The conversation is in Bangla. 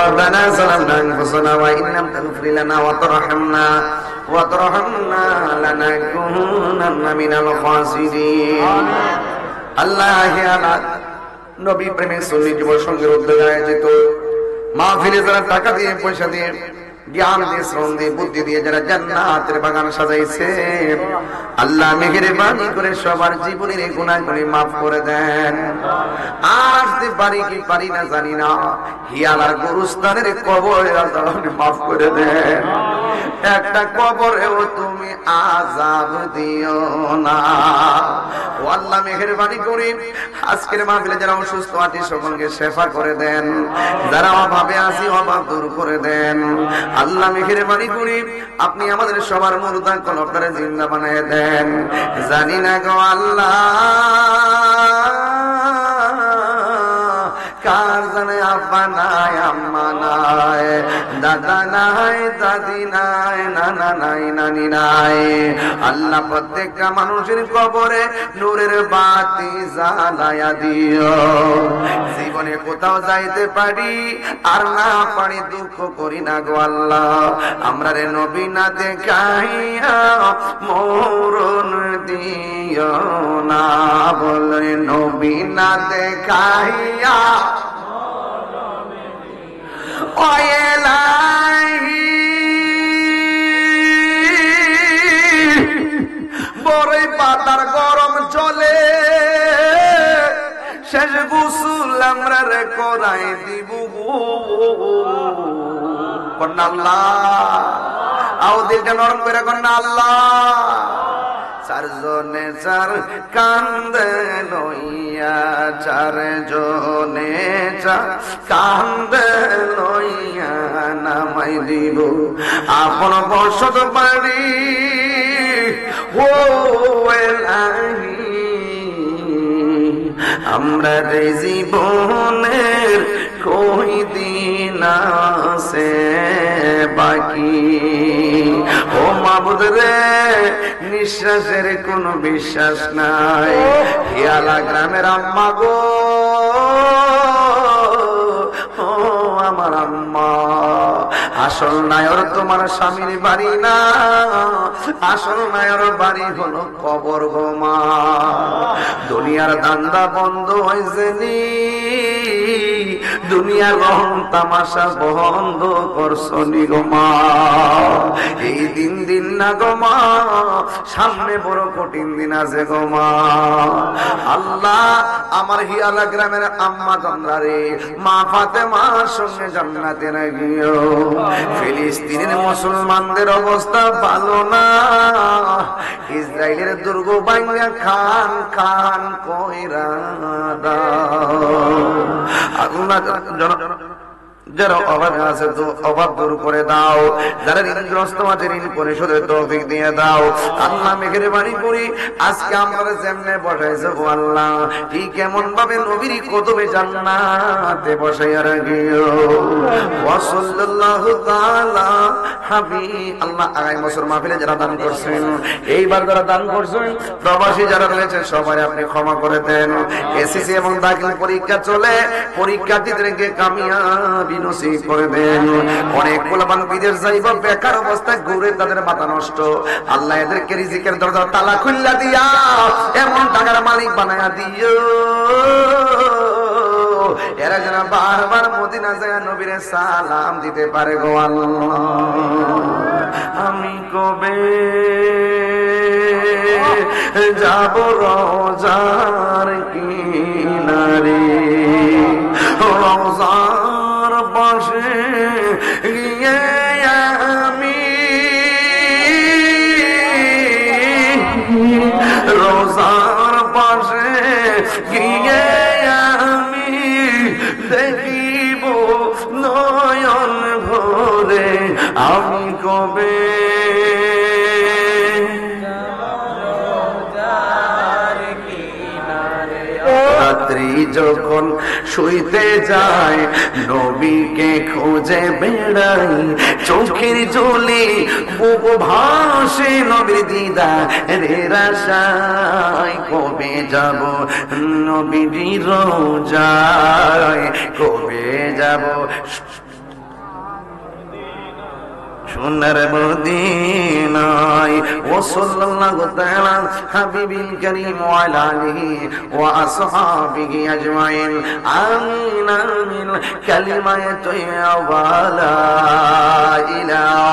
ربنا ظلمنا أنفسنا وإن لم تغفر لنا وترحمنا لنكونن من الخاسرين আল্লাহ আল্লাহ নবী প্রেমিক সুন্নি যুব সংঘের উদ্যোগে আয়োজিত মাহফিলে যারা টাকা দিয়ে পয়সা দিয়ে জ্ঞান দিয়ে শ্রম দিয়ে বুদ্ধি দিয়ে যারা জান্নাতের বাগান সাজাইছে আল্লাহ মেহেরবানি করে সবার জীবনের গুনাহগুলি মাফ করে দেন। আসতে পারি কি পারি না জানি না, হিয়ালার গুরুস্থানের কবরে আপনি মাফ করে দেন। একটা কবরেও তুমি আযাব দিও না। ও আল্লাহ মেহেরবানি করে আজকের মাহফিলে যারা অসুস্থ আছে সকলকে শেফা করে দেন, যারা অভাবে আছে অভাব দূর করে দেন। আল্লাহ মেহেরবানি করে আপনি আমাদের সবার মুর্দা কলবটারে জিন্দা বানায় দেন। জানি না গো আল্লাহ কার জানে আব্বা নাই, আম্মা নাই, দাদা নাই, দাদি নাই, নানা নাই, নানি নাই। আল্লাহ প্রত্যেকটা মানুষের কবরে নূরের বাতি জ্বালায়া দিও। জীবনে কোথাও যাইতে পারি আর না পারি দুঃখ করি না গো আল্লাহ, আমরা রে নবী না দেখাইয়া মরণ দিও না। বলে নবী না দেখাইয়া বড়ই পাতার গরম চলে শেষ গোসল আমরা রে করাই দিব কন্যা আল্লাহ। আও দিলটা নরম করে কন্যা আল্লাহ। চারজনে চার কান্দে লইয়া, চারজনে চার কান্দে লইয়া নামাই দিব আপন বসত বাড়ি। ও আমরা রে জীবনের কই দিন আছে বাকি। ও মাবুদ রে নিঃশ্বাসের কোনো বিশ্বাস নাই। হিয়ালা গ্রামের আম্মা গো, ও আমার আম্মা, আসল নায়র তোমার স্বামীর বাড়ি না, আসল নায়র বাড়ি হলো কবর গো মা। দুনিয়ার দান্দা বন্ধ হয়েছে নি, দুনিয়ার রং তামাশা বন্ধ করছো নি গো মা। এই দিন দিন না গো মা, সামনে বড় কঠিন দিন আছে গো মা। আল্লাহ আমার হিয়ালা গ্রামের আম্মা জানরা রে মা ফাতেমার সঙ্গে জান্নাতে রাখিও। ফিলিস্তিনের মুসলমানদের অবস্থা ভালো না, ইসরায়েলের দুর্গ ভাঙা খান খান কইরা দাও। আল্লাহ যারা অভাবে আছে তো অভাব দূর করে দাও, যারা ঋণগ্রস্ত আছে ঋণ পরিশোধের তৌফিক দিয়ে দাও। আল্লাহ মেহেরবানি করি আজকে আমরা যেমনে বসাইছো গো আল্লাহ, ঠিক কেমন ভাবে নবীর কদমে জান্নাতে বসাইয়া রাখিও। ওয়া সাল্লাল্লাহু তাআলা হাবিব আল্লাহ। আগামী বছর মাহফিলে যারা দান করছেন, এইবার যারা দান করছেন, প্রবাসী যারা রয়েছে সবাই আপনি ক্ষমা করে দেন। এসএসসি এবং দাখিল পরীক্ষা চলে, পরীক্ষার্থীদেরকে কামিয়াবি নসিব করে দেন। অনেক পোলাপান বিদেশ যাইবা বেকার অবস্থায় ঘুরে তাদের মাথা নষ্ট, আল্লাহ এদেরকে রিজিকের দরজা তালা খুললা দিয়া এমন টাকার মালিক বানায়া দিও, এরা যেন বারবার মদিনা যায় নবীরে সালাম দিতে পারে গো আল্লাহ। আমি কবে যাব রোজার কিনারে, রোজার পাশে গিয়ে আমি রোজার পাশে গিয়ে আমি দেখিব নয়ন ভরে। আমি কবে রাত্রি যখন শুইতে যায় নবীকে খুঁজে বেড়াই, চোখের জলে বুবু ভাসে নবীর দিদারের আশায়। কবে যাব নবীর রোজায়, কবে যাব সোনার মদিনায় ও সাল্লাল্লাহু তাআলা হাবিবিল কারীম ওয়া আলা আলিহি ওয়া আসহাবিহি আজমাইন আমিন আমিন কালিমায়ে তাইয়্যিবা লা ইলাহা